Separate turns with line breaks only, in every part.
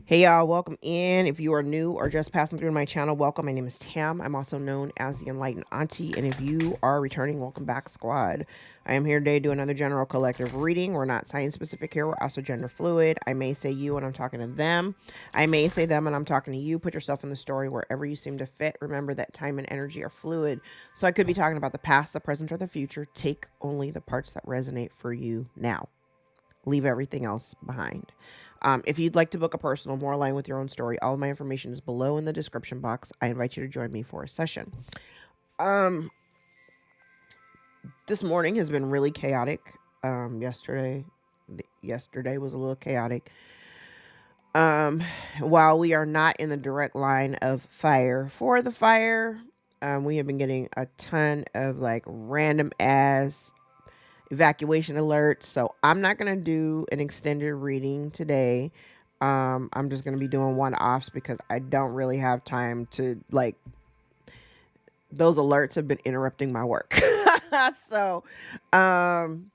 Hey y'all, welcome in. If you are new or just passing through my channel, welcome. My name is Tam. I'm also known as the Enlightened Auntie. And if you are returning, welcome back, squad. I am here today to do another general collective reading. We're not science specific here. We're also gender fluid. I may say you when I'm talking to them. I may say them when I'm talking to you. Put yourself in the story wherever you seem to fit. Remember that time and energy are fluid. So I could be talking about the past, the present, or the future. Take only the parts that resonate for you now. Leave everything else behind. If you'd like to book a personal, more aligned with your own story, all of my information is below in the description box. I invite you to join me for a session. This morning has been really chaotic. Yesterday was a little chaotic. While we are not in the direct line of fire for the fire, we have been getting a ton of like random ass evacuation alerts. So I'm not going to do an extended reading today. I'm just going to be doing one-offs because I don't really have time to like, those alerts have been interrupting my work. So, and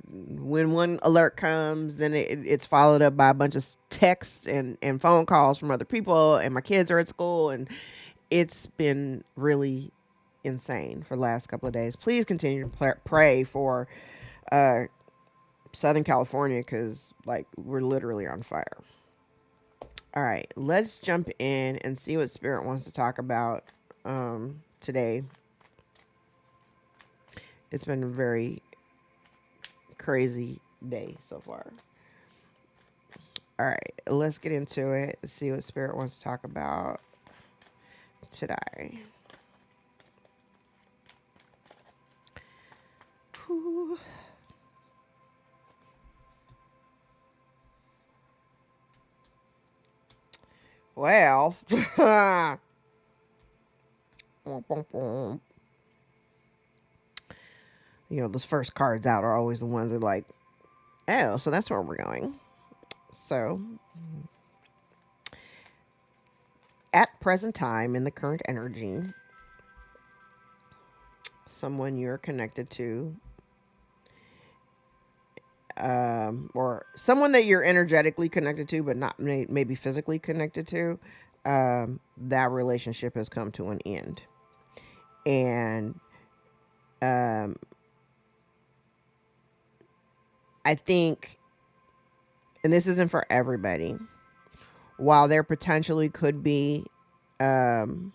when one alert comes, then it's followed up by a bunch of texts and phone calls from other people, and my kids are at school, and it's been really insane for the last couple of days. Please continue to pray for Southern California because like we're literally on fire. All right, let's jump in and see what Spirit wants to talk about today. It's been a very crazy day so far. All right, let's get into it. See what Spirit wants to talk about today. Whew. Well, you know, those first cards out are always the ones that are like, oh, so that's where we're going. So, at present time, in the current energy, someone you're connected to, or someone that you're energetically connected to, but not maybe physically connected to, that relationship has come to an end. And I think, and this isn't for everybody, while there potentially could be an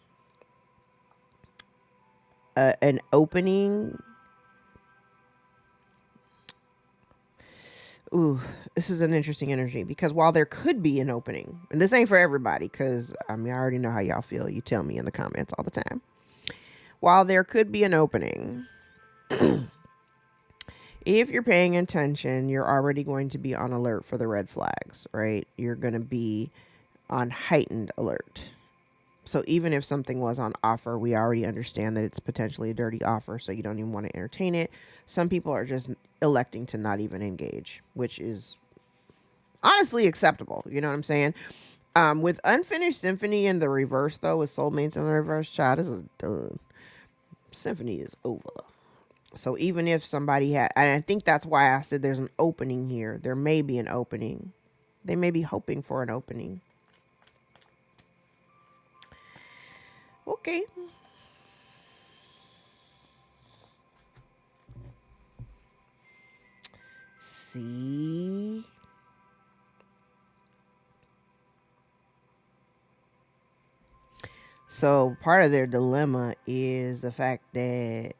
opening. Ooh, this is an interesting energy because while there could be an opening, and this ain't for everybody because I mean, I already know how y'all feel. You tell me in the comments all the time. While there could be an opening, if you're paying attention, you're already going to be on alert for the red flags, right? You're going to be on heightened alert. So even if something was on offer, we already understand that it's potentially a dirty offer, so you don't even want to entertain it. Some people are just electing to not even engage, which is honestly acceptable. You know what I'm saying? With Unfinished Symphony in the reverse, though, with Soulmates in the reverse, child, this is done. Symphony is over. So even if somebody had, and I think that's why I said there's an opening here. There may be an opening. They may be hoping for an opening. Okay. See. So part of their dilemma is the fact that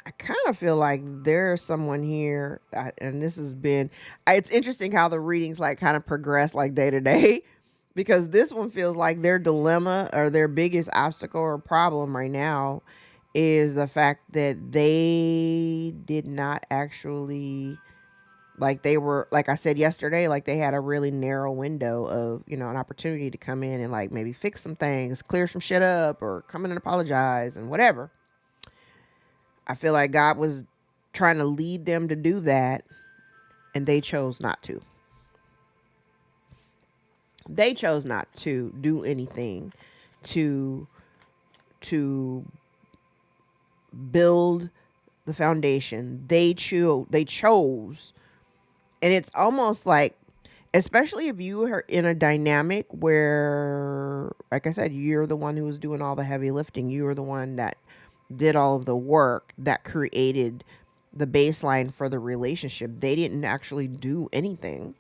I kind of feel like there's someone here, and this has been, it's interesting how the readings like kind of progress like day to day, because this one feels like their dilemma or their biggest obstacle or problem right now is the fact that they did not actually, like they were, like I said yesterday, like they had a really narrow window of, you know, an opportunity to come in and like maybe fix some things, clear some shit up, or come in and apologize and whatever. I feel like God was trying to lead them to do that, and they chose not to. They chose not to do anything to build the foundation. They chose And it's almost like, especially if you are in a dynamic where, like I said, you're the one who was doing all the heavy lifting. You were the one that did all of the work that created the baseline for the relationship. They didn't actually do anything.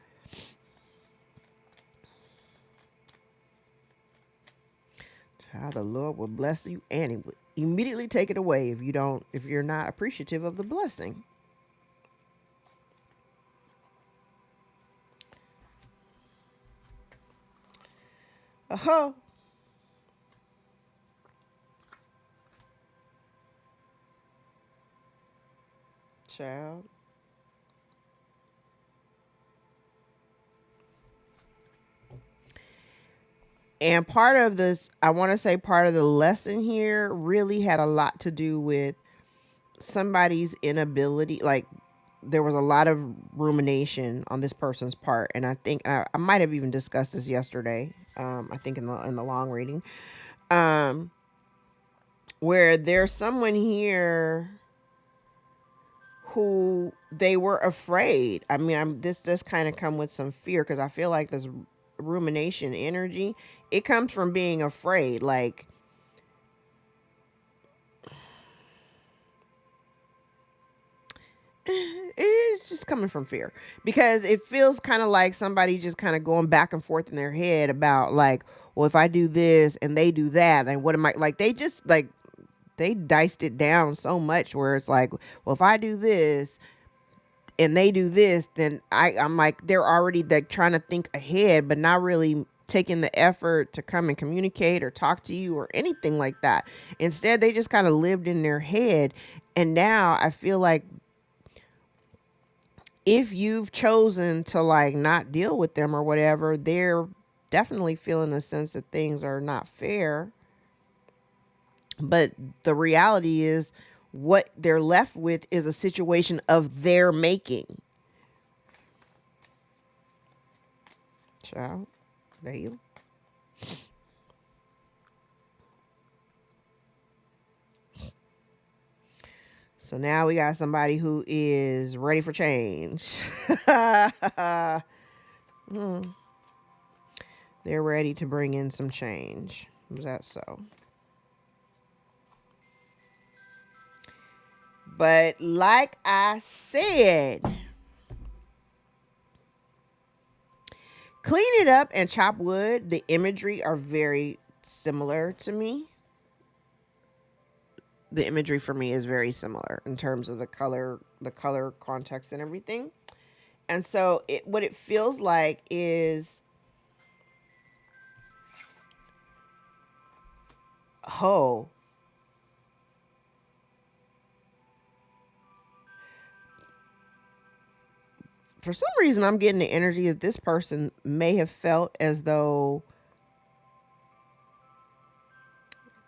How the Lord will bless you and he will immediately take it away if you're not appreciative of the blessing. Oh, child. And part of this, I want to say part of the lesson here really had a lot to do with somebody's inability. Like, there was a lot of rumination on this person's part. And I think I might have even discussed this yesterday. I think in the long reading, um, where there's someone here who they were afraid. I mean, this does kind of come with some fear because I feel like this rumination energy, it comes from being afraid. Like, it's just coming from fear because it feels kind of like somebody just kind of going back and forth in their head about like, well, if I do this and they do that, then what am I like? They just like they diced it down so much where it's like, well, if I do this and they do this, then I'm like, they're already like trying to think ahead, but not really taking the effort to come and communicate or talk to you or anything like that. Instead, they just kind of lived in their head. And now I feel like if you've chosen to like not deal with them or whatever, they're definitely feeling a sense that things are not fair. But the reality is, what they're left with is a situation of their making. Child, there you. So now we got somebody who is ready for change. Hmm. They're ready to bring in some change. Is that so? But like I said, clean it up and chop wood. The imagery are very similar to me. The imagery for me is very similar in terms of the color context and everything. And so what it feels like is, oh, for some reason I'm getting the energy that this person may have felt as though,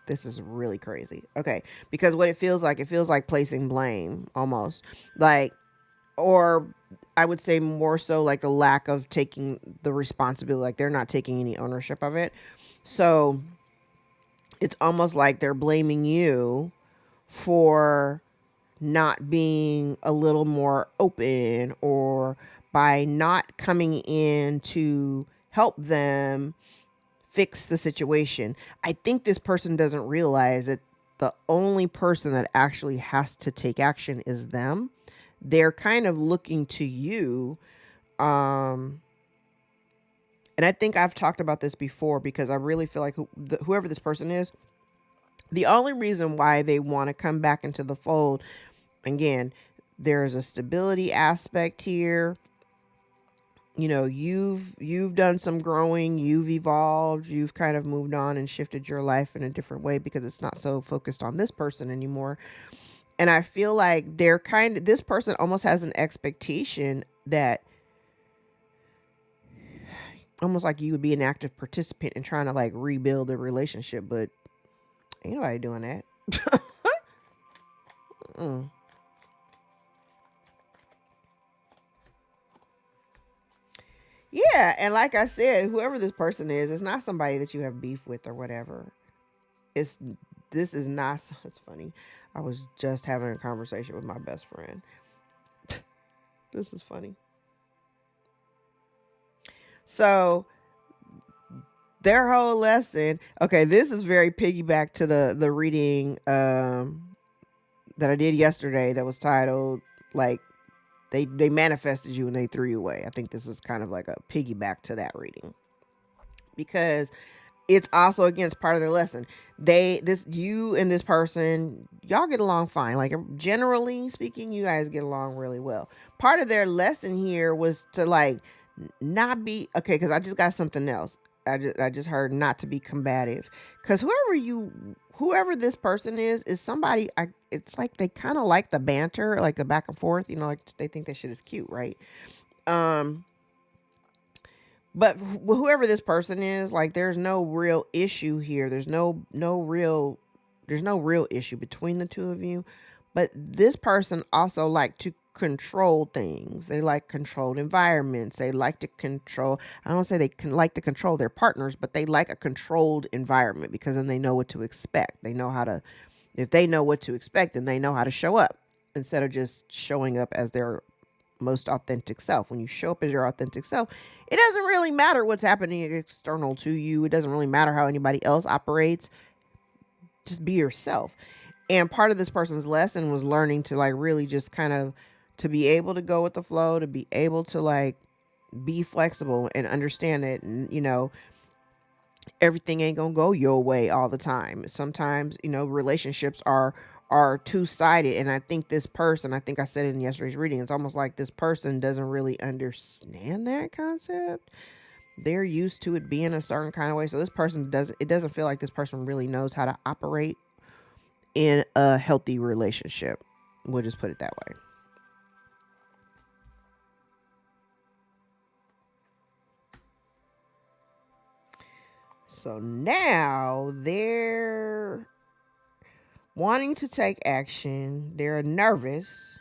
this is really crazy. Okay, because what it feels like placing blame almost. Like, or I would say more so like the lack of taking the responsibility, like they're not taking any ownership of it. So it's almost like they're blaming you for not being a little more open, or by not coming in to help them fix the situation. I think this person doesn't realize that the only person that actually has to take action is them. They're kind of looking to you. Um, and I think I've talked about this before because I really feel like whoever this person is, the only reason why they want to come back into the fold, again, there's a stability aspect here. You know, you've done some growing, you've evolved, you've kind of moved on and shifted your life in a different way because it's not so focused on this person anymore. And I feel like this person almost has an expectation that almost like you would be an active participant in trying to like rebuild a relationship, but ain't nobody doing that. Mm. Yeah, and like I said, whoever this person is, it's not somebody that you have beef with or whatever. It's this is not. It's funny. I was just having a conversation with my best friend. This is funny. So their whole lesson, okay, this is very piggyback to the reading that I did yesterday that was titled like they manifested you and they threw you away. I think this is kind of like a piggyback to that reading because it's also against part of their lesson. You and this person, y'all get along fine. Like generally speaking, you guys get along really well. Part of their lesson here was to like not be okay, because I just got something else. I just heard not to be combative. Because whoever this person is somebody it's like they kind of like the banter, like the back and forth, like they think that shit is cute, right? Um but whoever this person is, like there's no real issue here. There's no real issue between the two of you. But this person also like to control things. They like controlled environments. They like to control, I don't say they can like to control their partners, but they like a controlled environment because then they know what to expect. They know how to, if they know what to expect, then they know how to show up instead of just showing up as their most authentic self. When you show up as your authentic self, it doesn't really matter what's happening external to you. It doesn't really matter how anybody else operates. Just be yourself. And part of this person's lesson was learning to like really just kind of to be able to go with the flow, to be able to like be flexible and understand that, everything ain't gonna go your way all the time. Sometimes, relationships are two-sided. And I think I said it in yesterday's reading, it's almost like this person doesn't really understand that concept. They're used to it being a certain kind of way. So this person doesn't feel like this person really knows how to operate in a healthy relationship. We'll just put it that way. So now they're wanting to take action. They're nervous.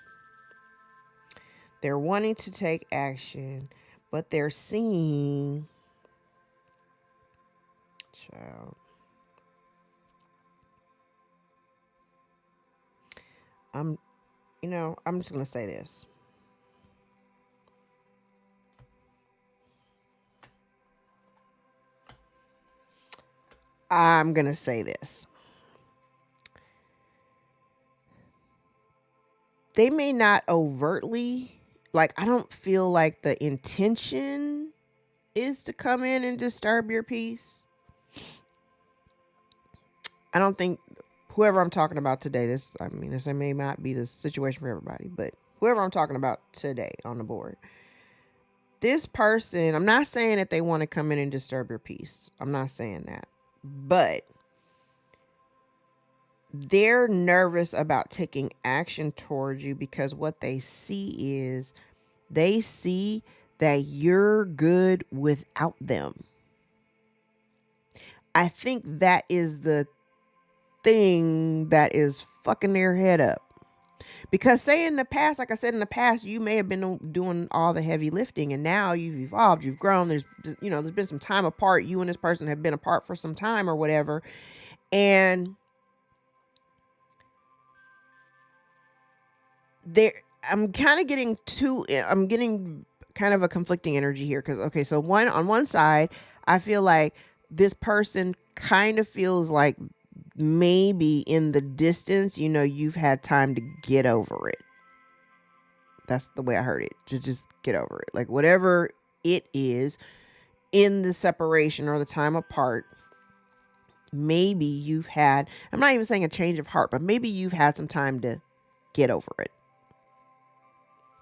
They're wanting to take action, but they're seeing, child. I'm just going to say this. I'm going to say this. They may not overtly, like, I don't feel like the intention is to come in and disturb your peace. I don't think whoever I'm talking about today, this may not be the situation for everybody, but whoever I'm talking about today on the board, this person, I'm not saying that they want to come in and disturb your peace. I'm not saying that. But they're nervous about taking action towards you because what they see that you're good without them. I think that is the thing that is fucking their head up. Because say in the past, like I said, in the past, you may have been doing all the heavy lifting and now you've evolved, you've grown. There's been some time apart. You and this person have been apart for some time or whatever. And I'm getting kind of a conflicting energy here. Cause okay, so on one side, I feel like this person kind of feels like maybe in the distance, you've had time to get over it. That's the way I heard it. Just get over it. Like whatever it is in the separation or the time apart, maybe you've had, I'm not even saying a change of heart, but maybe you've had some time to get over it.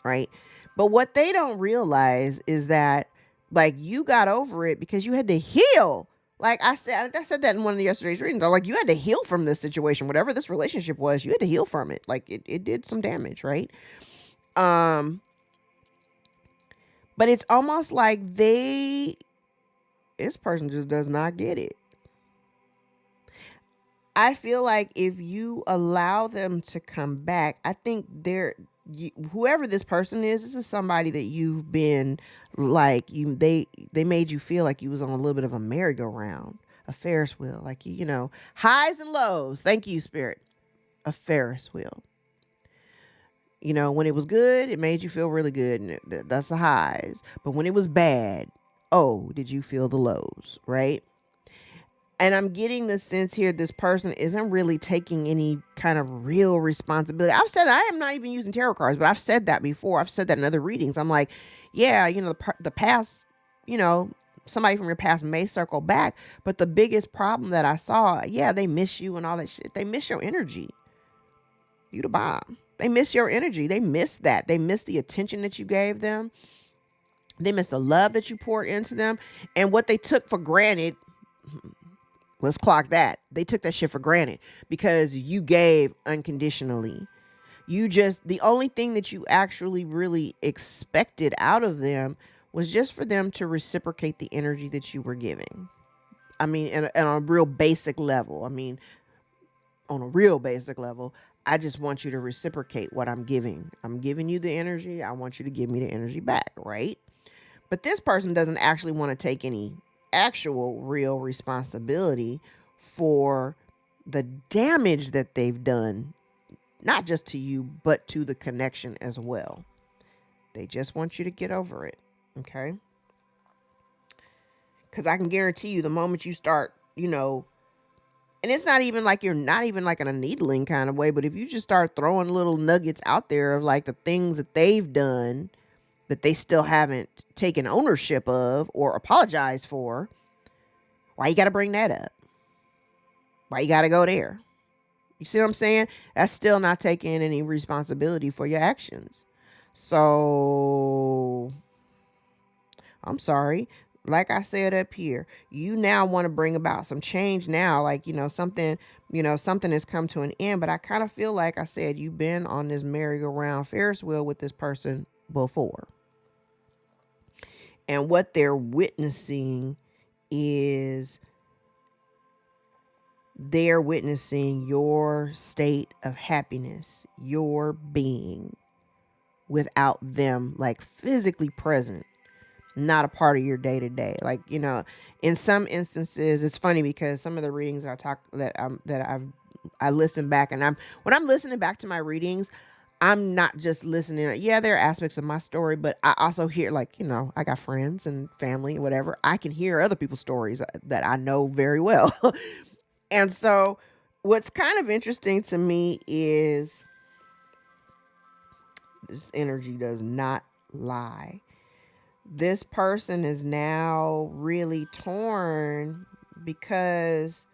Right? But what they don't realize is that like you got over it because you had to heal. Like I said that in one of the yesterday's readings. I'm like, you had to heal from this situation, whatever this relationship was, you had to heal from it. Like it did some damage, right? But it's almost like this person just does not get it. I feel like if you allow them to come back, I think whoever this person is, this is somebody that you've been like they made you feel like you was on a little bit of a merry-go-round, a Ferris wheel, like highs and lows. Thank you, Spirit. A Ferris wheel. When it was good, it made you feel really good, and that's the highs. But when it was bad, oh, did you feel the lows, right? And I'm getting the sense here this person isn't really taking any kind of real responsibility. I've said I am not even using tarot cards, but I've said that before. I've said that in other readings. I'm like, yeah, the past, you know, somebody from your past may circle back, but the biggest problem that I saw, yeah, they miss you and all that shit. They miss your energy. You the bomb. They miss your energy. They miss that. They miss the attention that you gave them. They miss the love that you poured into them, and what they took for granted. Let's clock that. They took that shit for granted because you gave unconditionally. The only thing that you actually really expected out of them was just for them to reciprocate the energy that you were giving. I mean, on a real basic level. I mean, on a real basic level, I just want you to reciprocate what I'm giving. I'm giving you the energy. I want you to give me the energy back, right? But this person doesn't actually want to take any actual real responsibility for the damage that they've done, not just to you, but to the connection as well. They just want you to get over it. Okay. Because I can guarantee you the moment you start, and it's not even like you're not even like in a needling kind of way, but if you just start throwing little nuggets out there of like the things that they've done that they still haven't taken ownership of or apologized for, why you got to bring that up? Why you got to go there? You see what I'm saying? That's still not taking any responsibility for your actions. So, I'm sorry. Like I said up here, you now want to bring about some change now. Like, something has come to an end. But I kind of feel like I said, you've been on this merry-go-round Ferris wheel with this person before. And what they're witnessing is they're witnessing your state of happiness, your being, without them like physically present, not a part of your day to day. Like, in some instances, it's funny because some of the readings I listen back, and when I'm listening back to my readings, I'm not just listening. Yeah, there are aspects of my story, but I also hear, like, I got friends and family, whatever. I can hear other people's stories that I know very well. And so what's kind of interesting to me is this energy does not lie. This person is now really torn because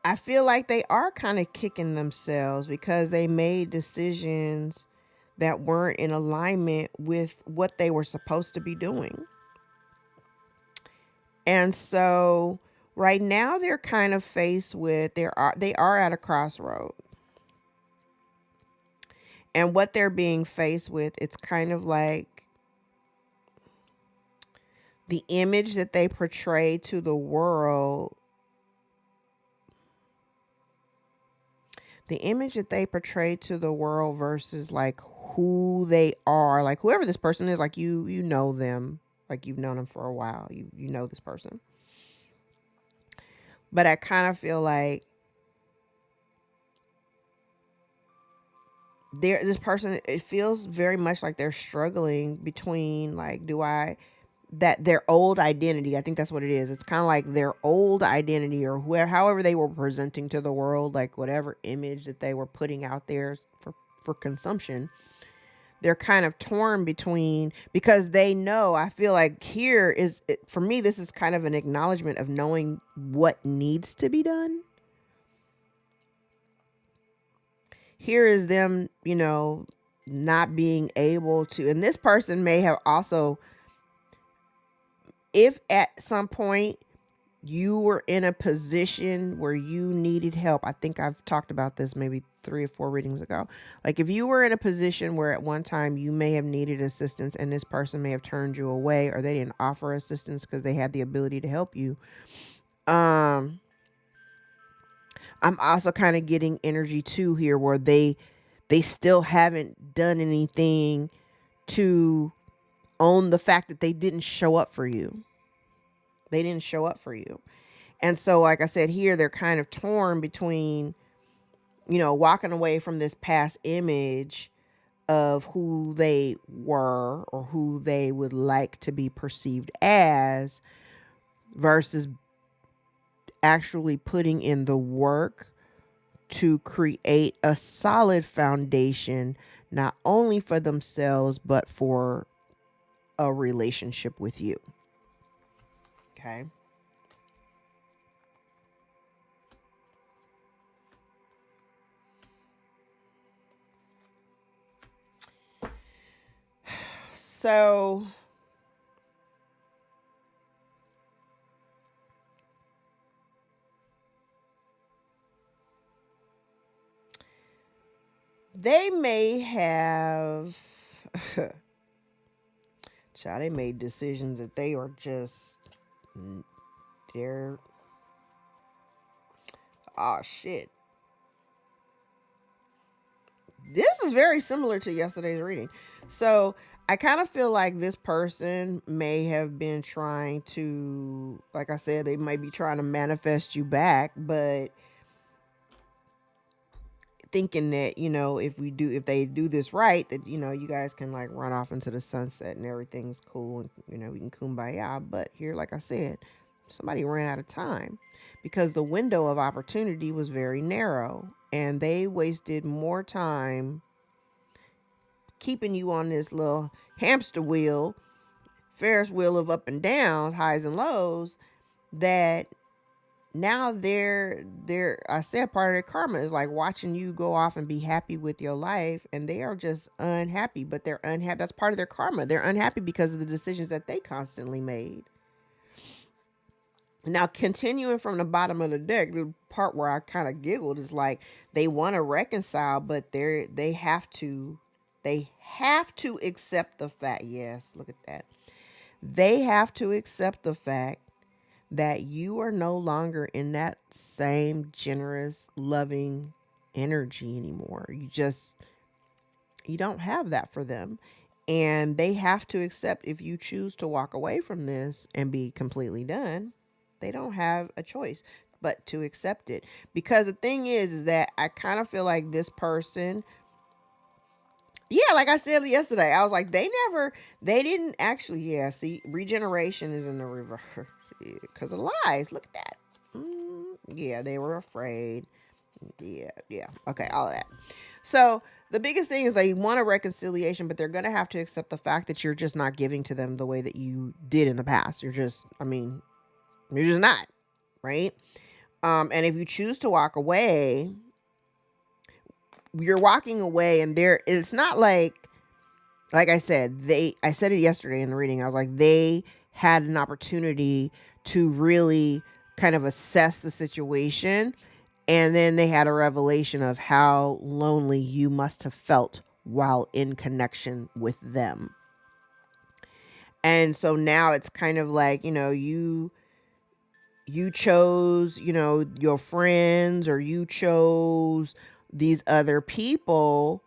I feel like they are kind of kicking themselves because they made decisions that weren't in alignment with what they were supposed to be doing. And so right now they're kind of faced with, they are at a crossroad. And what they're being faced with, it's kind of like the image that they portray to the world. The image that they portray to the world versus like who they are, like whoever this person is, like you know them, like you've known them for a while, you know this person. But I kind of feel like this person, it feels very much like they're struggling between like, their old identity. I think that's what it is. It's kind of like their old identity or however they were presenting to the world, like whatever image that they were putting out there for consumption. They're kind of torn between, because they know, I feel like for me, this is kind of an acknowledgement of knowing what needs to be done. Here is them, not being able to, and this person may have also, if at some point you were in a position where you needed help. I think I've talked about this maybe 3 or 4 readings ago. Like if you were in a position where at one time you may have needed assistance and this person may have turned you away, or they didn't offer assistance because they had the ability to help you. I'm also kind of getting energy too here where they still haven't done anything to own the fact that they didn't show up for you. They didn't show up for you. And so, like I said, here they're kind of torn between, walking away from this past image of who they were or who they would like to be perceived as, versus actually putting in the work to create a solid foundation, not only for themselves, but for a relationship with you. Okay. So they may have child, they made decisions that they are just, they're, oh shit. This is very similar to yesterday's reading. So I kind of feel like this person may have been trying to, like I said, they might be trying to manifest you back, but thinking that, if they do this right, that, you guys can like run off into the sunset and everything's cool and, we can kumbaya. But here, like I said, somebody ran out of time because the window of opportunity was very narrow and they wasted more time keeping you on this little hamster wheel, Ferris wheel of up and downs, highs and lows, that now they're I said part of their karma is like watching you go off and be happy with your life, and they are just unhappy. But they're unhappy. That's part of their karma. They're unhappy because of the decisions that they constantly made. Now, continuing from the bottom of the deck, the part where I kind of giggled is like they want to reconcile, but they have to accept the fact. Yes, look at that. They have to accept the fact that you are no longer in that same generous, loving energy anymore. You don't have that for them. And they have to accept, if you choose to walk away from this and be completely done, they don't have a choice but to accept it. Because the thing is that I kind of feel like this person, yeah, like I said yesterday, I was like, they didn't actually, yeah, see, regeneration is in the reverse because of lies. Look at that. Yeah, they were afraid. Yeah. Okay, all of that. So the biggest thing is they want a reconciliation, but they're going to have to accept the fact that you're just not giving to them the way that you did in the past. You're just not, right? And if you choose to walk away, you're walking away, and it's not like I said, I said it yesterday in the reading. I was like, they had an opportunity to really kind of assess the situation. And then they had a revelation of how lonely you must have felt while in connection with them. And so now it's kind of like, you chose, your friends, or you chose these other people.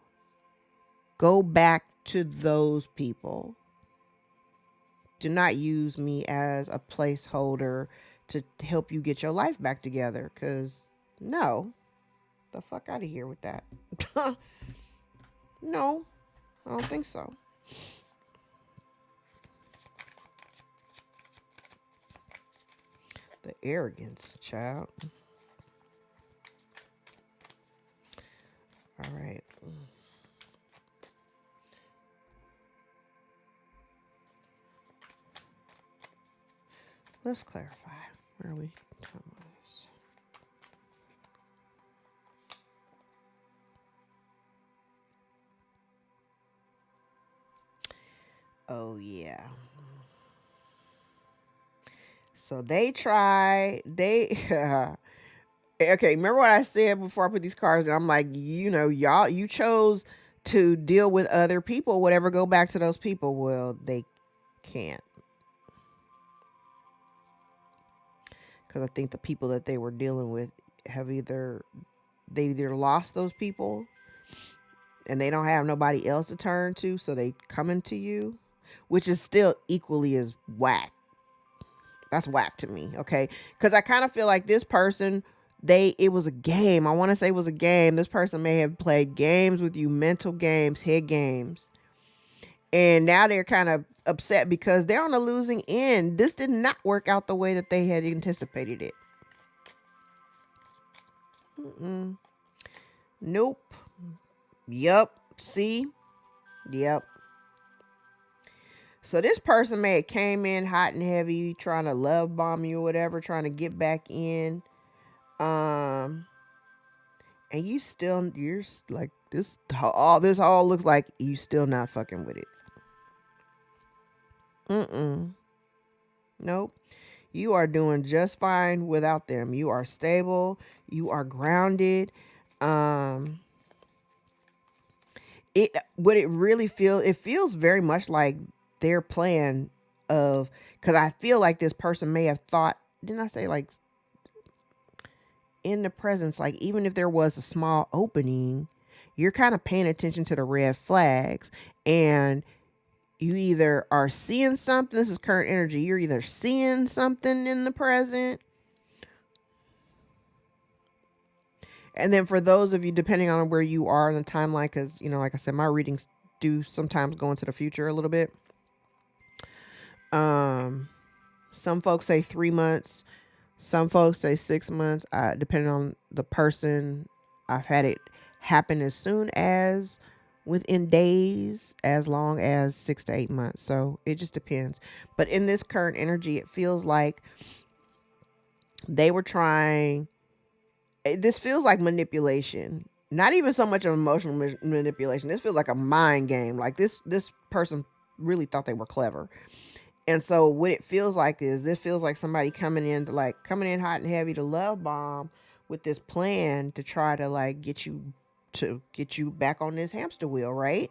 Go back to those people. Do not use me as a placeholder to help you get your life back together. Because no, the fuck out of here with that. No, I don't think so. The arrogance, child. All right. Let's clarify. Where are we? Oh, yeah. So they okay, remember what I said before I put these cards in? I'm like, y'all, you chose to deal with other people, whatever, go back to those people. Well, they can't. Because I think the people that they were dealing with have either lost those people and they don't have nobody else to turn to, so they coming to you, which is still equally as whack. That's whack to me, okay? Because I kind of feel like this person, it was a game. I want to say it was a game. This person may have played games with you, mental games, head games. And now they're kind of upset because they're on a losing end. This did not work out the way that they had anticipated it. Nope. Yup. See? Yep. So this person may have came in hot and heavy, trying to love bomb you or whatever, trying to get back in. And you're like, this all looks like you still not fucking with it. Nope. You are doing just fine without them. You are stable. You are grounded. What it really it feels very much like their plan of, because I feel like this person may have thought, didn't I say like in the presence, like even if there was a small opening, you're kind of paying attention to the red flags, and you either are seeing something, this is current energy, you're either seeing something in the present. And then for those of you, depending on where you are in the timeline, because, you know, like I said, my readings do sometimes go into the future a little bit. Some folks say 3 months. Some folks say 6 months. Depending on the person, I've had it happen as soon as within days, as long as 6 to 8 months. So it just depends. But in this current energy, it feels like they were trying. This feels like manipulation. Not even so much of emotional manipulation. This feels like a mind game. Like this person really thought they were clever. And so what it feels like is, this feels like somebody coming in hot and heavy to love bomb with this plan to try to like get you back on this hamster wheel, right?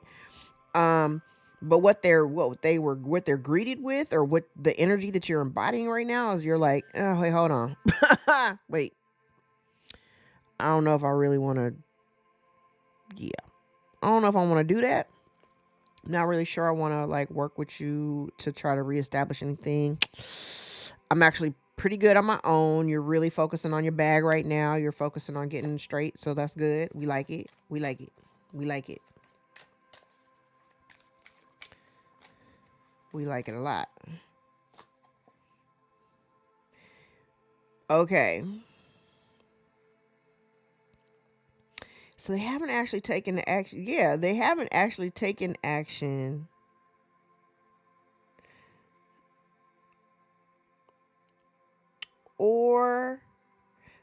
But what they're greeted with, or what the energy that you're embodying right now is, you're like, oh wait, hold on. Wait. I don't know if I really want to. Yeah. I don't know if I want to do that. I'm not really sure I want to like work with you to try to reestablish anything. I'm actually pretty good on my own. You're really focusing on your bag right now. You're focusing on getting straight. So that's good. We like it. We like it. We like it. We like it a lot. Okay. So they haven't actually taken the action. Yeah, they haven't actually taken action. Or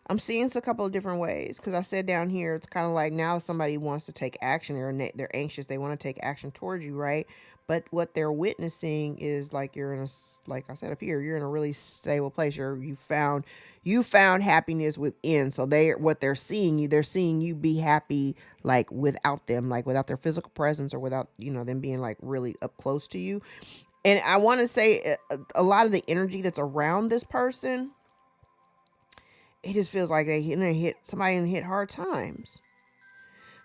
I'm seeing it's a couple of different ways, because I said down here, it's kind of like now somebody wants to take action, or they're anxious. They want to take action towards you, right? But what they're witnessing is like you're in a, like I said up here, you're in a really stable place. You found happiness within. So they're seeing you be happy, like without them, like without their physical presence, or without, you know, them being like really up close to you. And I want to say a lot of the energy that's around this person, it just feels like somebody hit hard times.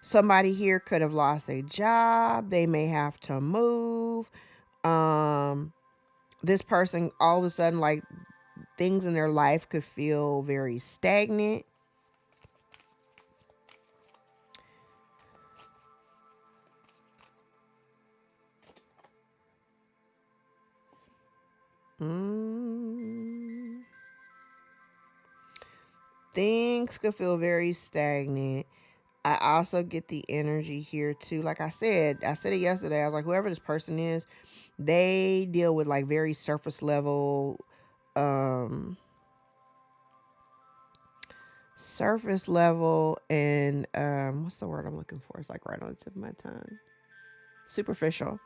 Somebody here could have lost their job. They may have to move. This person, all of a sudden, like things in their life could feel very stagnant. Things could feel very stagnant. I also get the energy here too. Like I said it yesterday. I was like, whoever this person is, they deal with like very surface level, and what's the word I'm looking for? It's like right on the tip of my tongue. Superficial.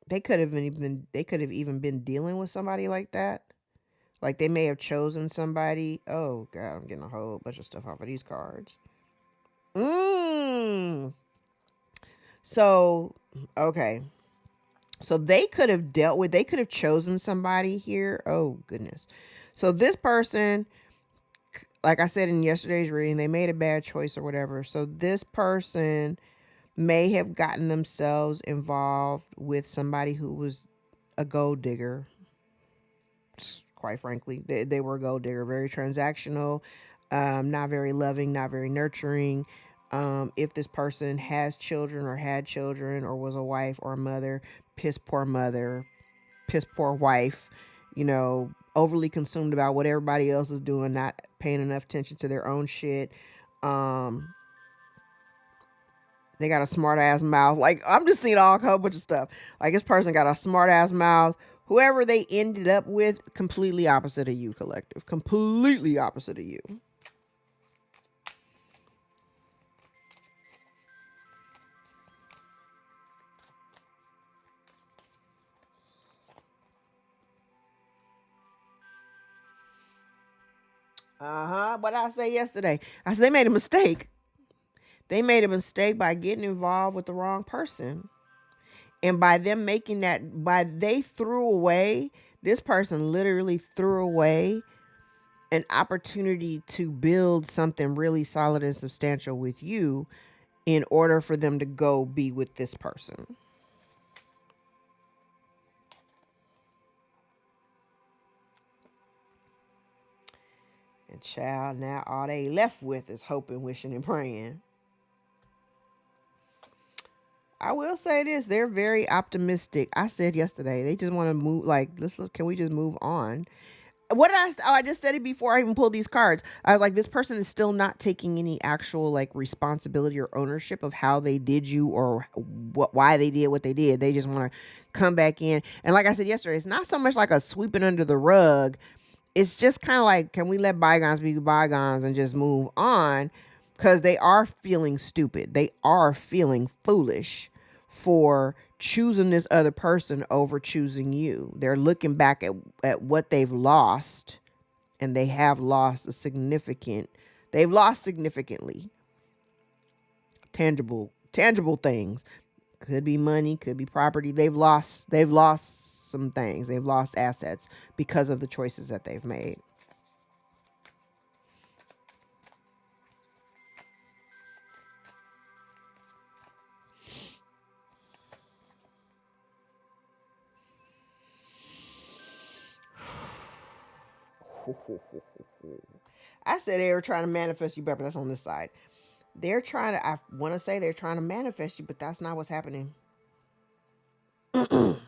They could have even been dealing with somebody like that. Like they may have chosen somebody. Oh God, I'm getting a whole bunch of stuff off of these cards. So, okay. So they could have chosen somebody here. Oh goodness. So this person, like I said in yesterday's reading, they made a bad choice or whatever. So this person may have gotten themselves involved with somebody who was a gold digger. Quite frankly, they were a gold digger, very transactional, not very loving, not very nurturing. If this person has children or had children or was a wife or a mother, piss poor wife, overly consumed about what everybody else is doing, not paying enough attention to their own shit. They got a smart ass mouth. Like, I'm just seeing all a whole bunch of stuff. Like, this person got a smart ass mouth. Whoever they ended up with, completely opposite of you, collective. Completely opposite of you. What did I say yesterday? I said they made a mistake. They made a mistake by getting involved with the wrong person. And by them making that, they threw away, this person literally threw away an opportunity to build something really solid and substantial with you in order for them to go be with this person. And child, now all they left with is hoping, wishing, and praying. I will say this, they're very optimistic. I said yesterday, they just want to move, like, can we just move on? What did I just said it before I even pulled these cards. I was like, this person is still not taking any actual like responsibility or ownership of how they did you or why they did what they did. They just want to come back in. And like I said yesterday, it's not so much like a sweeping under the rug. It's just kind of like, can we let bygones be bygones and just move on? Because they are feeling stupid. They are feeling foolish for choosing this other person over choosing you. They're looking back at what they've lost, and they have lost they've lost significantly. Tangible things. Could be money, could be property. They've lost some things. They've lost assets because of the choices that they've made. I said they were trying to manifest you better. That's on this side. I want to say they're trying to manifest you, but that's not what's happening. Remember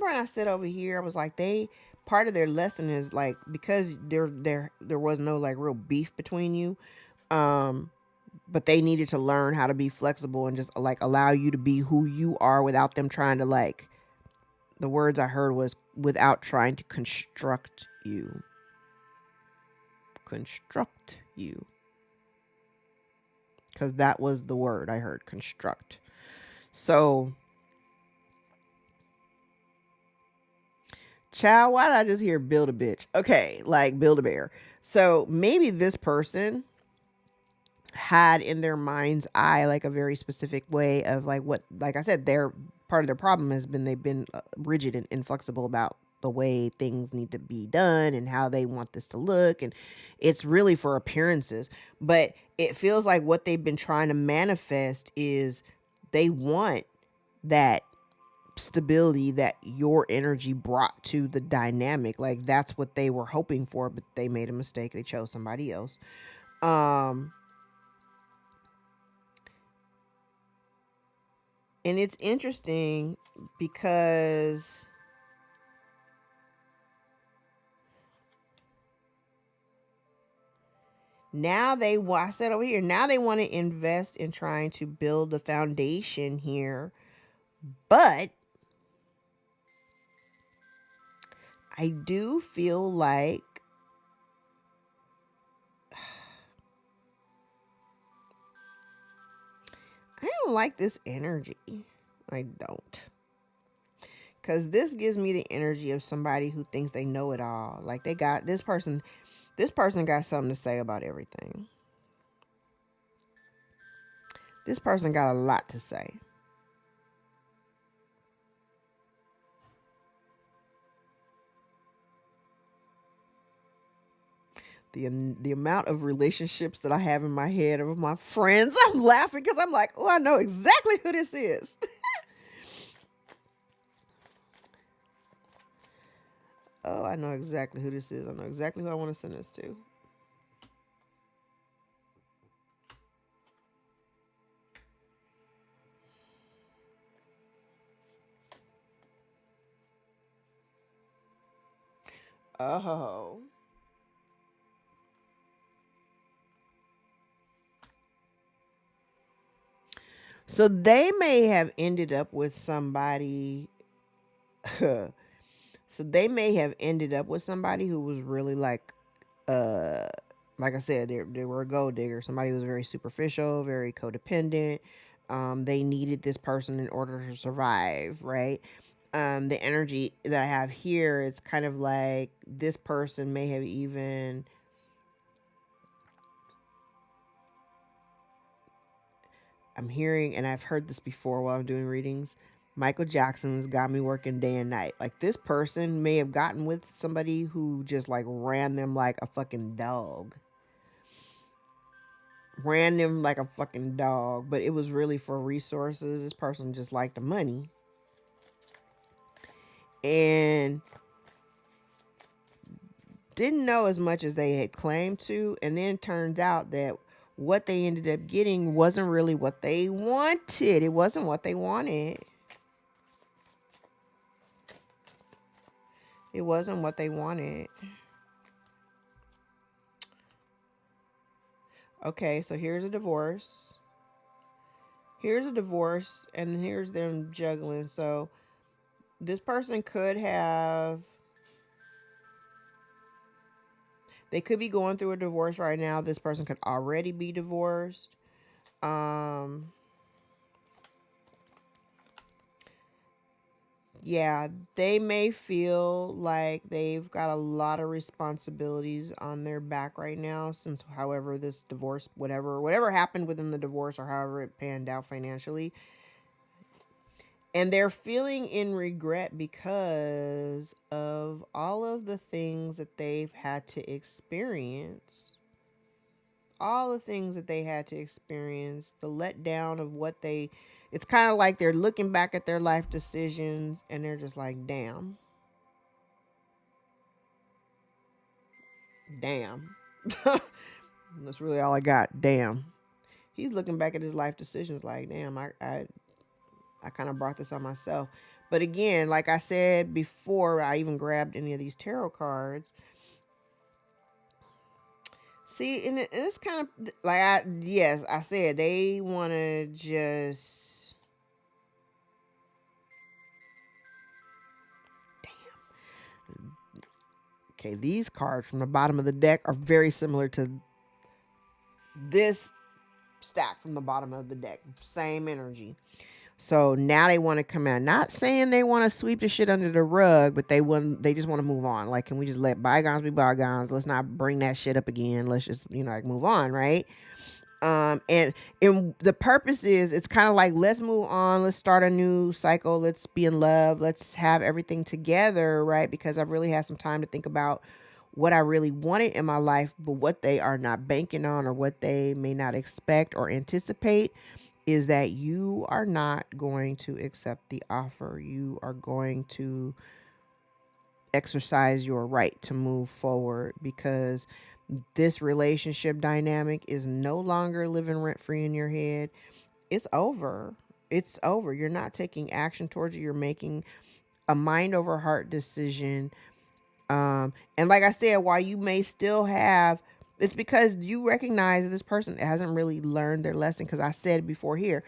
when I said over here, I was like, part of their lesson is like, because there was no like real beef between you, but they needed to learn how to be flexible and just like allow you to be who you are without them trying to like, the words I heard was without trying to construct you. Construct you. Because that was the word I heard, construct. So, child, why did I just hear build a bitch? Okay, like build a bear. So maybe this person had in their mind's eye like a very specific way of like what, like I said, their part of their problem has been they've been rigid and inflexible about the way things need to be done and how they want this to look, and it's really for appearances. But it feels like what they've been trying to manifest is they want that stability that your energy brought to the dynamic. Like that's what they were hoping for, but they made a mistake. They chose somebody else. And it's interesting because now I said over here, now they want to invest in trying to build a foundation here. But I do feel like I don't like this energy. I don't. Because this gives me the energy of somebody who thinks they know it all. Like they got this person got something to say about everything. This person got a lot to say. The amount of relationships that I have in my head of my friends, I'm laughing because I'm like, oh, I know exactly who this is. Oh, I know exactly who this is. I know exactly who I want to send this to. Oh. So they may have ended up with somebody. So they may have ended up with somebody who was really uh, like I said, they were a gold digger. Somebody who was very superficial, very codependent. They needed this person in order to survive, right? The energy that I have here, it's kind of like this person may have even, I'm hearing, and I've heard this before while I'm doing readings. Michael Jackson's got me working day and night. Like this person may have gotten with somebody who just like ran them like a fucking dog. Ran them like a fucking dog, but it was really for resources. This person just liked the money. And didn't know as much as they had claimed to. And then it turns out that what they ended up getting wasn't really what they wanted. It wasn't what they wanted. It wasn't what they wanted. Okay, so here's a divorce. Here's a divorce, and here's them juggling. So this person could have, they could be going through a divorce right now. This person could already be divorced. Yeah, they may feel like they've got a lot of responsibilities on their back right now, since however this divorce, whatever happened within the divorce, or however it panned out financially, and they're feeling in regret because of all of the things that they've had to experience. All the things that they had to experience, the letdown of what they, it's kind of like they're looking back at their life decisions and they're just like, damn. Damn. That's really all I got. Damn. He's looking back at his life decisions like, damn, I kind of brought this on myself. But again, like I said before, I even grabbed any of these tarot cards. See, and it's kind of like, yes, I said they want to just, damn. Okay, these cards from the bottom of the deck are very similar to this stack from the bottom of the deck. Same energy. So now they want to come out. Not saying they want to sweep the shit under the rug, but they just want to move on. Like, can we just let bygones be bygones? Let's not bring that shit up again. Let's just, like move on, right? And the purpose is, it's kind of like, let's move on, let's start a new cycle, let's be in love, let's have everything together, right? Because I've really had some time to think about what I really wanted in my life, but what they are not banking on, or what they may not expect or anticipate, is that you are not going to accept the offer. You are going to exercise your right to move forward, because this relationship dynamic is no longer living rent free in your head. It's over. It's over. You're not taking action towards it. You're making a mind over heart decision. And like I said, while you may still have, it's because you recognize that this person hasn't really learned their lesson. Because I said before here,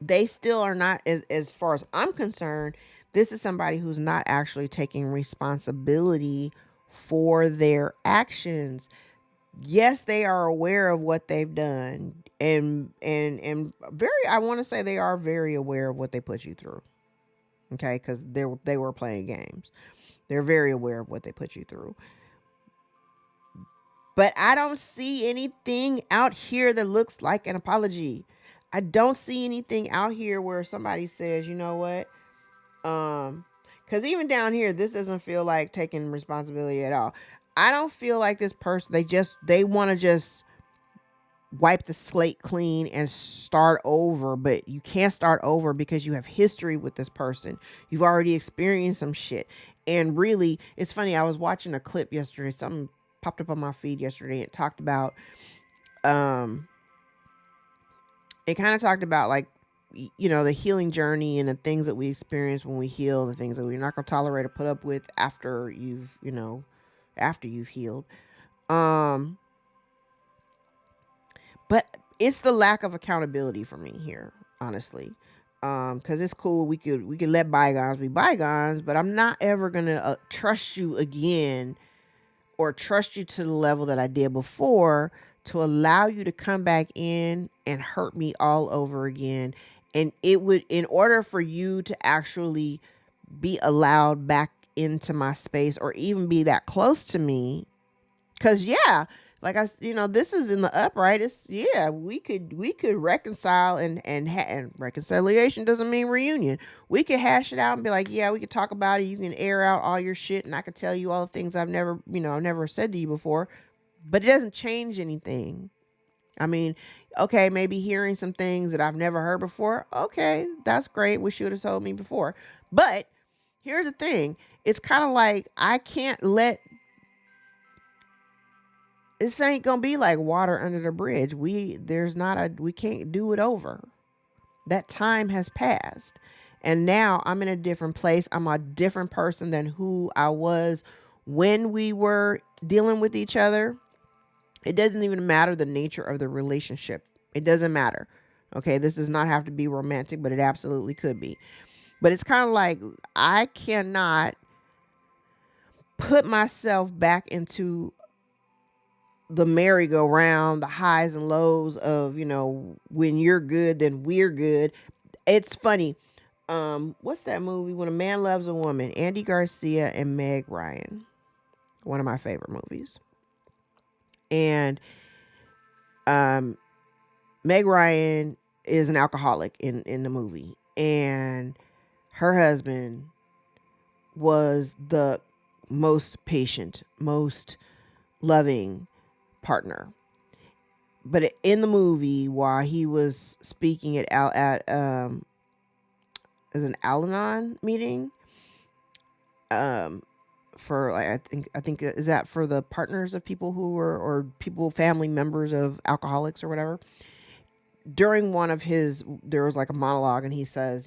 they still are not, as far as I'm concerned, this is somebody who's not actually taking responsibility for their actions. Yes, they are aware of what they've done, and very, I want to say they are very aware of what they put you through. Okay, because they were playing games. They're very aware of what they put you through. But I don't see anything out here that looks like an apology. I don't see anything out here where somebody says, you know what? Because even down here, this doesn't feel like taking responsibility at all. I don't feel like this person, they want to just wipe the slate clean and start over, but you can't start over because you have history with this person. You've already experienced some shit. And really, it's funny, I was watching a clip yesterday, something popped up on my feed yesterday. It talked about um it kind of talked about like, the healing journey and the things that we experience when we heal, the things that we're not going to tolerate or put up with after you've healed. um but it's the lack of accountability for me here, honestly. Because it's cool, we could let bygones be bygones, but I'm not ever gonna trust you again, or trust you to the level that I did before, to allow you to come back in and hurt me all over again. And it would, in order for you to actually be allowed back into my space or even be that close to me, because yeah, like this is in the upright. It's, yeah, we could reconcile, and reconciliation doesn't mean reunion. We could hash it out and be like, yeah, we could talk about it. You can air out all your shit, and I could tell you all the things I've never said to you before. But it doesn't change anything. I mean, okay, maybe hearing some things that I've never heard before. Okay, that's great. Wish you would have told me before. But here's the thing. It's kind of like I can't let this ain't gonna be like water under the bridge. We can't do it over. That time has passed. And now I'm in a different place. I'm a different person than who I was when we were dealing with each other. It doesn't even matter the nature of the relationship. It doesn't matter. Okay, this does not have to be romantic, but it absolutely could be. But it's kind of like I cannot put myself back into the merry-go-round, the highs and lows of, when you're good, then we're good. It's funny. What's that movie? When a Man Loves a Woman, Andy Garcia and Meg Ryan. One of my favorite movies. And Meg Ryan is an alcoholic in the movie. And her husband was the most patient, most loving partner. But in the movie, while he was speaking at as an Al-Anon meeting, for like I think is that for the partners of people who were, or people, family members of alcoholics or whatever. During one of his, there was like a monologue, and he says,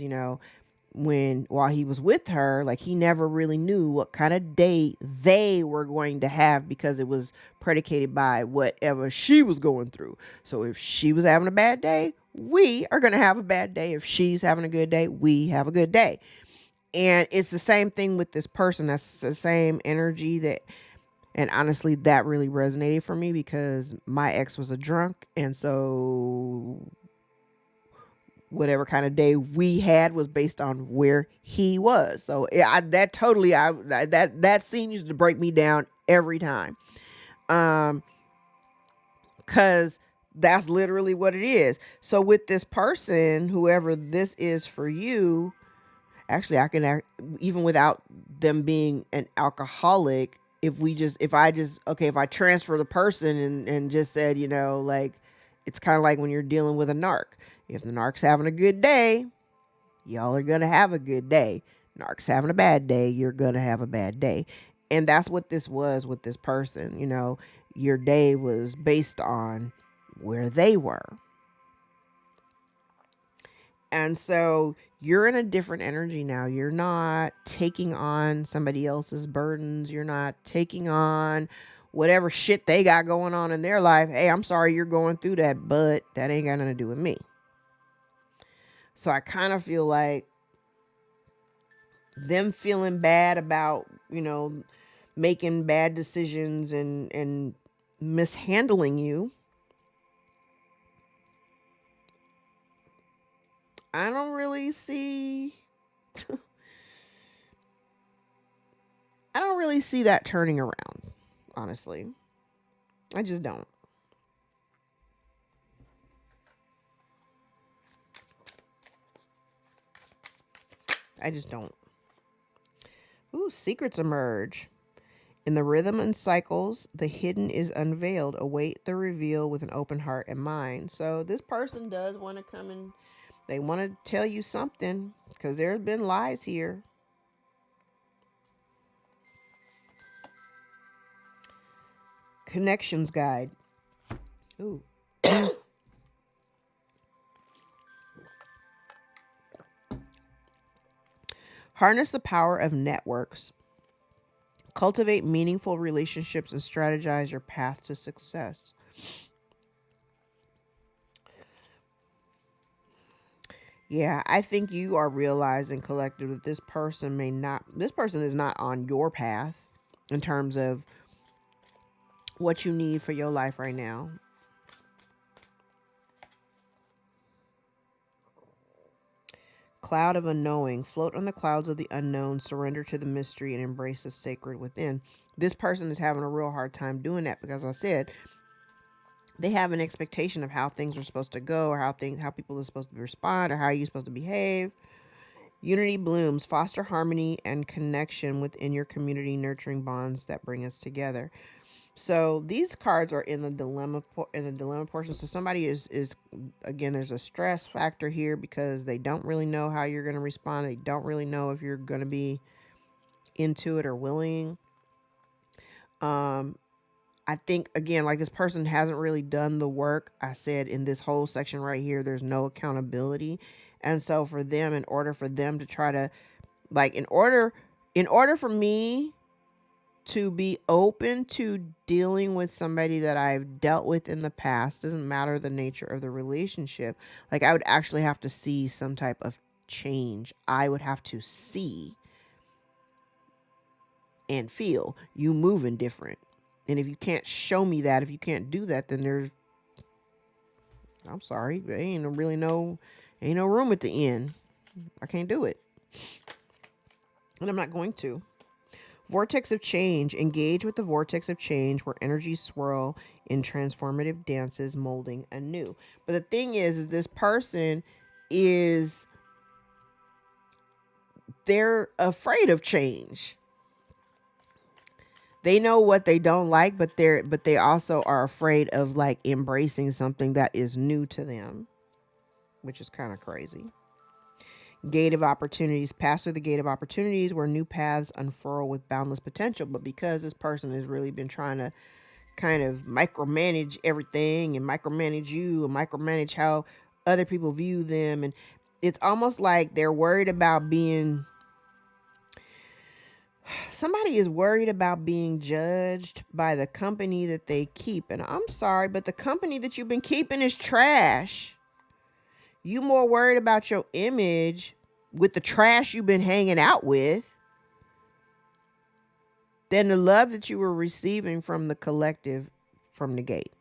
while he was with her, like, he never really knew what kind of day they were going to have, because it was predicated by whatever she was going through. So if she was having a bad day, we are going to have a bad day. If she's having a good day, we have a good day. And it's the same thing with this person. That's the same energy and honestly, that really resonated for me, because my ex was a drunk. And so whatever kind of day we had was based on where he was. So that scene used to break me down every time. Cause that's literally what it is. So with this person, whoever this is for you, actually I can even without them being an alcoholic, if I transfer the person and just said, like, it's kind of like when you're dealing with a narc. If the narc's having a good day, y'all are going to have a good day. Narc's having a bad day, you're going to have a bad day. And that's what this was with this person. Your day was based on where they were. And so you're in a different energy now. You're not taking on somebody else's burdens. You're not taking on whatever shit they got going on in their life. Hey, I'm sorry you're going through that, but that ain't got nothing to do with me. So I kind of feel like them feeling bad about, making bad decisions and mishandling you. I don't really see that turning around, honestly. I just don't. I just don't. Ooh, secrets emerge. In the rhythm and cycles, the hidden is unveiled. Await the reveal with an open heart and mind. So this person does want to come and they want to tell you something because there's been lies here. Connections guide. Ooh. Harness the power of networks. Cultivate meaningful relationships and strategize your path to success. Yeah, I think you are realizing collective that this person is not on your path in terms of what you need for your life right now. Cloud of unknowing. Float on the clouds of the unknown, surrender to the mystery, and embrace the sacred within. This person is having a real hard time doing that because I said they have an expectation of how things are supposed to go, or how people are supposed to respond, or how you're supposed to behave. Unity blooms. Foster harmony and connection within your community, nurturing bonds that bring us together. So these cards are in the dilemma portion. So somebody is again, there's a stress factor here because they don't really know how you're going to respond. They don't really know if you're going to be into it or willing. I think again, like this person hasn't really done the work. I said in this whole section right here, there's no accountability. And so for them, in order for them to try to in order for me to be open to dealing with somebody that I've dealt with in the past, doesn't matter the nature of the relationship, like I would actually have to see some type of change. I would have to see and feel you moving different. And if you can't show me that, if you can't do that, then I'm sorry, there ain't no room at the end. I can't do it. And I'm not going to. Vortex of change. Engage with the vortex of change where energies swirl in transformative dances, molding anew. But the thing is this person they're afraid of change. They know what they don't like, but they also are afraid of embracing something that is new to them, which is kind of crazy. Gate of opportunities. Pass through the gate of opportunities where new paths unfurl with boundless potential. But because this person has really been trying to kind of micromanage everything and micromanage you and micromanage how other people view them, and it's almost like they're worried about somebody is worried about being judged by the company that they keep. And I'm sorry, but the company that you've been keeping is trash. You more worried about your image with the trash you've been hanging out with than the love that you were receiving from the collective from the gate.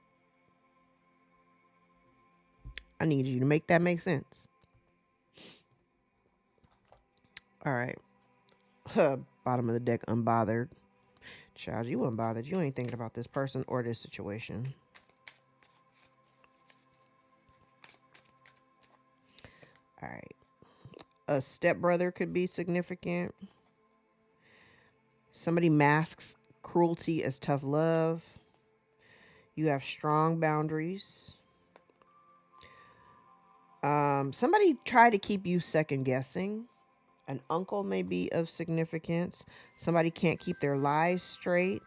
I need you to make that make sense. All right. Bottom of the deck, unbothered. Child, you unbothered. You ain't thinking about this person or this situation. All right. A stepbrother could be significant. Somebody masks cruelty as tough love. You have strong boundaries. Somebody tried to keep you second guessing. An uncle may be of significance. Somebody can't keep their lies straight.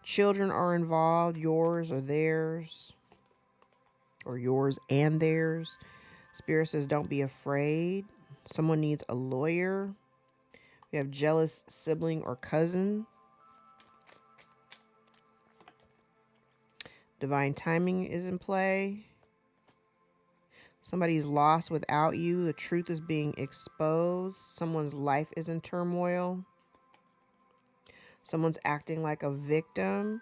Children are involved, yours or theirs, or yours and theirs. Spirit says don't be afraid. Someone needs a lawyer. We have jealous sibling or cousin. Divine timing is in play. Somebody's lost without you. The truth is being exposed. Someone's life is in turmoil. Someone's acting like a victim.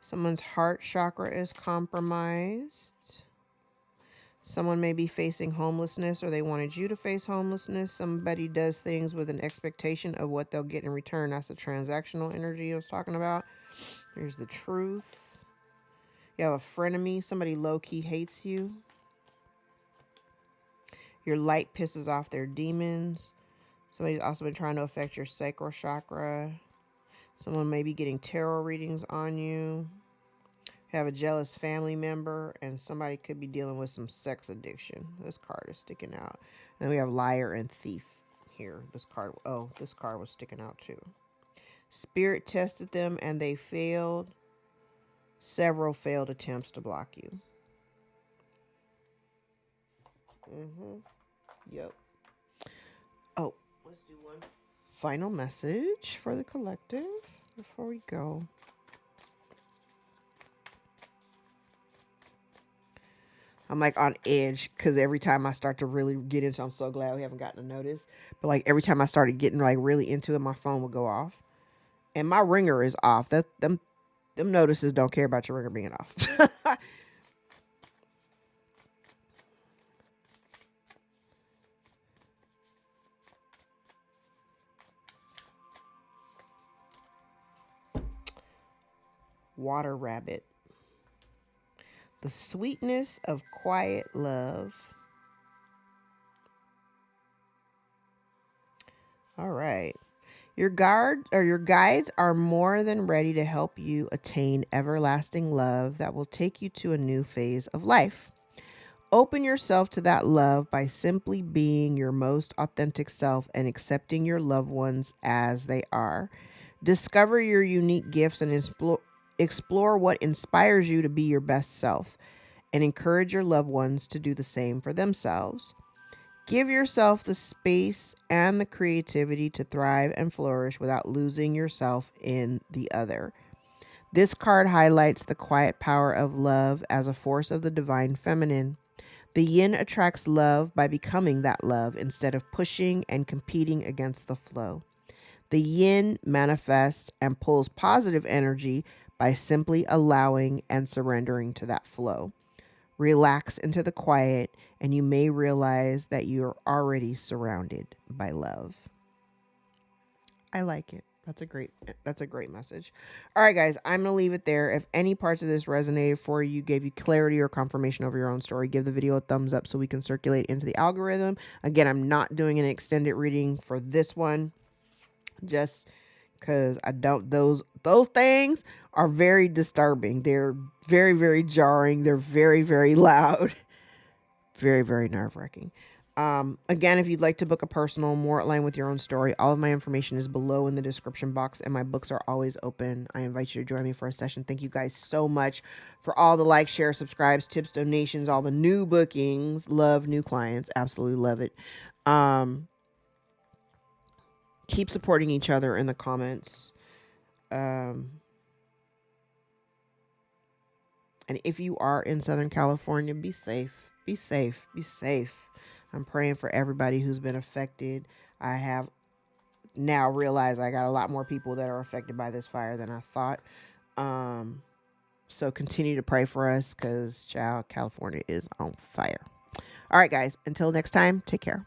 Someone's heart chakra is compromised. Someone may be facing homelessness, or they wanted you to face homelessness. Somebody does things with an expectation of what they'll get in return. That's the transactional energy I was talking about. Here's the truth. You have a frenemy. Somebody low-key hates you. Your light pisses off their demons. Somebody's also been trying to affect your sacral chakra. Someone may be getting tarot readings on you. Have a jealous family member, and somebody could be dealing with some sex addiction. This card is sticking out. And then we have liar and thief here. This card was sticking out too. Spirit tested them and they failed. Several failed attempts to block you. Yep. Oh, let's do one final message for the collective before we go. I'm like on edge because every time I start to really get into, I'm so glad we haven't gotten a notice. But like every time I started getting like really into it, my phone would go off, and my ringer is off. Them notices don't care about your ringer being off. Water rabbit. The sweetness of quiet love. All right. Your guides are more than ready to help you attain everlasting love that will take you to a new phase of life. Open yourself to that love by simply being your most authentic self and accepting your loved ones as they are. Discover your unique gifts and explore what inspires you to be your best self, and encourage your loved ones to do the same for themselves. Give yourself the space and the creativity to thrive and flourish without losing yourself in the other. This card highlights the quiet power of love as a force of the divine feminine. The yin attracts love by becoming that love instead of pushing and competing against the flow. The yin manifests and pulls positive energy by simply allowing and surrendering to that flow. Relax into the quiet, and you may realize that you're already surrounded by love. I like it. That's a great message. All right, guys, I'm going to leave it there. If any parts of this resonated for you, gave you clarity or confirmation over your own story, give the video a thumbs up so we can circulate into the algorithm. Again, I'm not doing an extended reading for this one, just because I don't, those things are very disturbing. They're very, very jarring. They're very, very loud. Very, very nerve-wracking. Again, if you'd like to book a personal, more aligned with your own story, all of my information is below in the description box, and my books are always open. I invite you to join me for a session. Thank you guys so much for all the likes, shares, subscribes, tips, donations, all the new bookings. Love new clients. Absolutely love it. Keep supporting each other in the comments. And if you are in Southern California, be safe. Be safe. Be safe. I'm praying for everybody who's been affected. I have now realized I got a lot more people that are affected by this fire than I thought. So continue to pray for us because, child, California is on fire. All right, guys. Until next time, take care.